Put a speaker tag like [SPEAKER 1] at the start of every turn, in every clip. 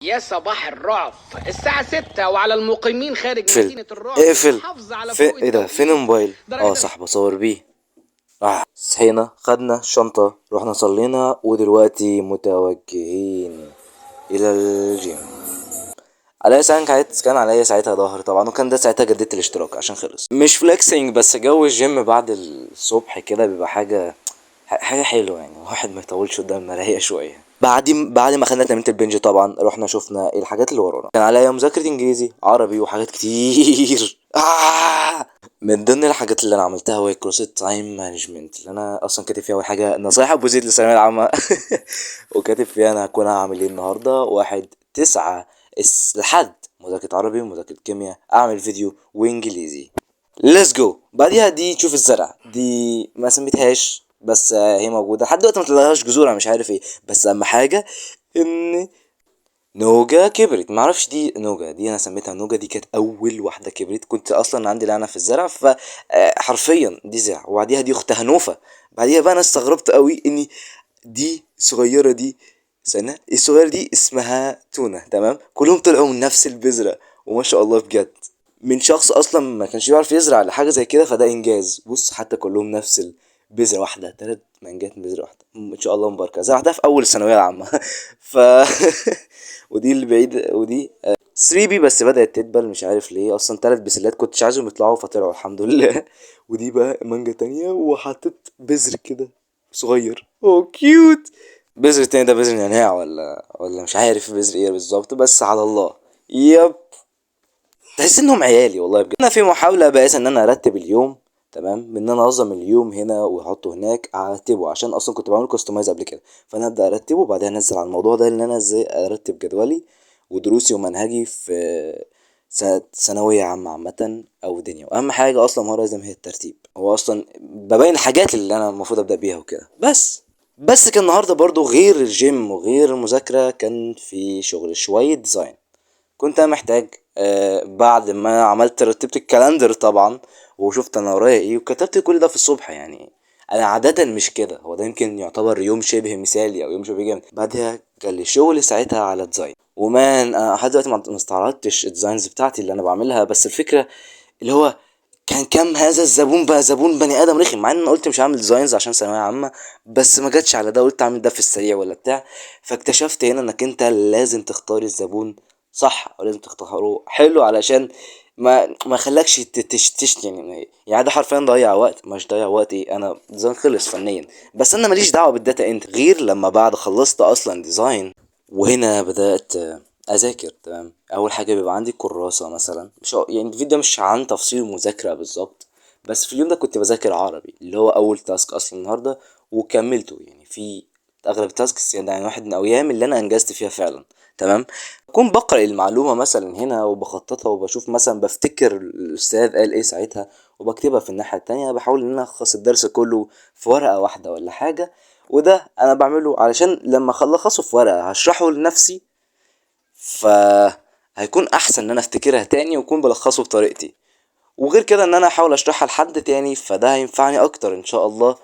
[SPEAKER 1] يا صباح الرعب. الساعة 6 وعلى المقيمين خارج مدينة الرعب.
[SPEAKER 2] اقفل.
[SPEAKER 1] محافظة على
[SPEAKER 2] في
[SPEAKER 1] فوق
[SPEAKER 2] ايه ده؟ فين الموبايل؟ صح، بصور بيه. صحينا، خدنا الشنطة، رحنا صلينا، ودلوقتي متوجهين الى الجيم. عليا ساعة كان عليا ساعتها ظهر طبعا، وكان ده ساعتها جددت الاشتراك عشان خلص. مش فليكسنج، بس جو الجيم بعد الصبح كده بيبقى حاجة حلوة يعني، الواحد ما يطولش قدام المراية شوية. بعد ما خدنا تمرينة البنج طبعا، رحنا شفنا الحاجات اللي ورانا. كان عليا مذاكرة انجليزي عربي وحاجات كتير. من ضمن الحاجات اللي انا عملتها هو كورس تايم مانجمنت، اللي انا اصلا كاتب فيها اول حاجة نصايح ابو زيد للثانوية العامة. وكاتب فيها انا هكون هعمل ايه النهاردة. 1/9 لحد مذاكرة عربي ومذاكرة كيمياء، اعمل فيديو وانجليزي. ليتس جو. بعديها دي تشوف الزرع دي ما سميتهاش، بس هي موجوده لحد دلوقتي، ما طلعهاش جذور، انا مش عارف ايه. بس اهم حاجه ان نوجا كبرت. معرفش دي نوجا دي انا سميتها نوجا، دي كانت اول واحده كبرت. كنت اصلا عندي لعنه في الزرع، فحرفيا دي زرع. وبعديها دي اختها نوفا. بعديها بقى انا استغربت قوي اني دي صغيره دي سنه الصغيره دي اسمها تونه. تمام، كلهم طلعوا من نفس البذره، وما شاء الله بجد، من شخص اصلا ما كانش بيعرف يزرع لحاجه زي كده، فده انجاز. بص، حتى كلهم نفس البذره واحده، 3 مانجات من بذره واحده، ان شاء الله مباركه، زرعتها في اول الثانويه العامه. ف ودي اللي بعيد، ودي 3 بي بس بدات تدبل، مش عارف ليه. اصلا 3 بسلات كنتش عايزهم يطلعوا فطلعوا الحمد لله. ودي بقى مانجا تانية، وحطيت بذر كده صغير، اوه كيوت. بذر تاني ده بذر نعناع ولا مش عارف بذر ايه بالظبط، بس على الله. يب، تحس انهم عيالي والله بجد. انا في محاوله بقيس ان انا ارتب اليوم، تمام، من ان انا انظم اليوم هنا واحطه هناك، ارتبه عشان اصلا كنت بعمل كاستمايز قبل كده. فانا ابدا ارتبه وبعدها انزل على الموضوع ده، ان انا ازاي ارتب جدولي ودروسي ومنهجي في ثانويه عامه او دنيا. واهم حاجه اصلا هو لازم هي الترتيب. هو اصلا ببين الحاجات اللي انا المفروض ابدا بيها وكده. بس كان النهارده برضو غير الجيم وغير المذاكره، كان في شغل شويه ديزاين. كنت انا محتاج بعد ما عملت رتبت الكالندر طبعا، وشفت انا ورايا ايه، وكتبت كل ده في الصبح يعني. انا عادة مش كده، هو ده يمكن يعتبر يوم شبه مثالي او يوم شبه جامد. بعدها جالي شغل ساعتها على ديزاين، ومان انا لحد دلوقتي ما استعرضتش الديزاينز بتاعتي اللي انا بعملها. بس الفكرة اللي هو كان كام هذا الزبون بقى زبون بني ادم رخم، مع ان انا قلت مش هعمل ديزاينز عشان ثانويه عامه، بس ما جاتش على ده، قلت اعمل ده في السريع ولا بتاع. فاكتشفت هنا انك انت لازم تختار الزبون صح، ولازم تختاره حلو علشان ما خلاكش تشتش يعني ده حرفيا ضيع وقت. مش ضيع وقتي، انا ديزاين خلص فنيا، بس انا ماليش دعوه بالداتا انت، غير لما بعد خلصت اصلا ديزاين. وهنا بدات اذاكر. تمام، اول حاجه بيبقى عندي كراسه مثلا، مش يعني الفيديو ده مش عن تفصيل مذاكره بالظبط، بس في اليوم ده كنت بذاكر عربي، اللي هو اول تاسك اصلا النهارده، وكملته يعني. في اغلب التاسكس يعني واحد من الايام اللي انا انجزت فيها فعلا. تمام، اكون بقرا المعلومه مثلا هنا وبخططها، وبشوف مثلا بفتكر الاستاذ قال ايه ساعتها، وبكتبها في الناحيه التانية. بحاول ان انا الخص الدرس كله في ورقه واحده ولا حاجه. وده انا بعمله علشان لما اخلصه في ورقه هشرحه لنفسي، فهيكون احسن ان انا افتكرها تاني واكون بلخصه بطريقتي. وغير كده ان انا احاول اشرحها لحد تاني، فده هينفعني اكتر ان شاء الله.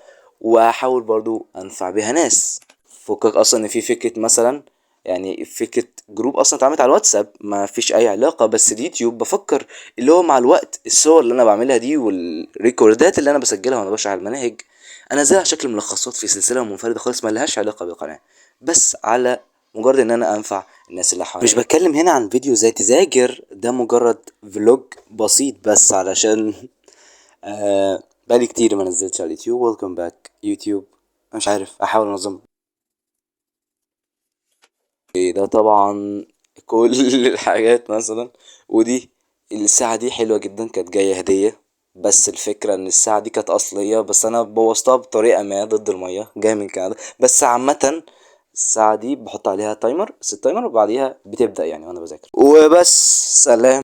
[SPEAKER 2] واحاول برضو انفع بيها ناس. فكك اصلا ان في فكرة مثلا، يعني فكرة جروب اصلا اتعملت على الواتساب ما فيش اي علاقة، بس اليوتيوب بفكر اللي هو مع الوقت الصور اللي انا بعملها دي والريكوردات اللي انا بسجلها وانا بشرح المناهج، انا زي شكل ملخصات في سلسلة منفردة خالص ما لهاش علاقة بالقناة، بس على مجرد ان انا انفع الناس اللي حواليا. مش بتكلم هنا عن فيديو زي تذاكر، ده مجرد فلوج بسيط بس علشان بقالي كتير ما نزلتش على اليوتيوب. ويلكم باك يوتيوب. مش عارف، احاول انظم. ده طبعا كل الحاجات مثلا. ودي الساعة دي حلوة جدا، كانت جاية هدية. بس الفكرة ان الساعة دي كانت اصلية، بس انا بوظتها بطريقة ما ضد المية، جاية من كندا. بس عامة الساعة دي بحط عليها تايمر، بس التايمر وبعديها بتبدأ يعني وانا بذاكر. وبس، سلام.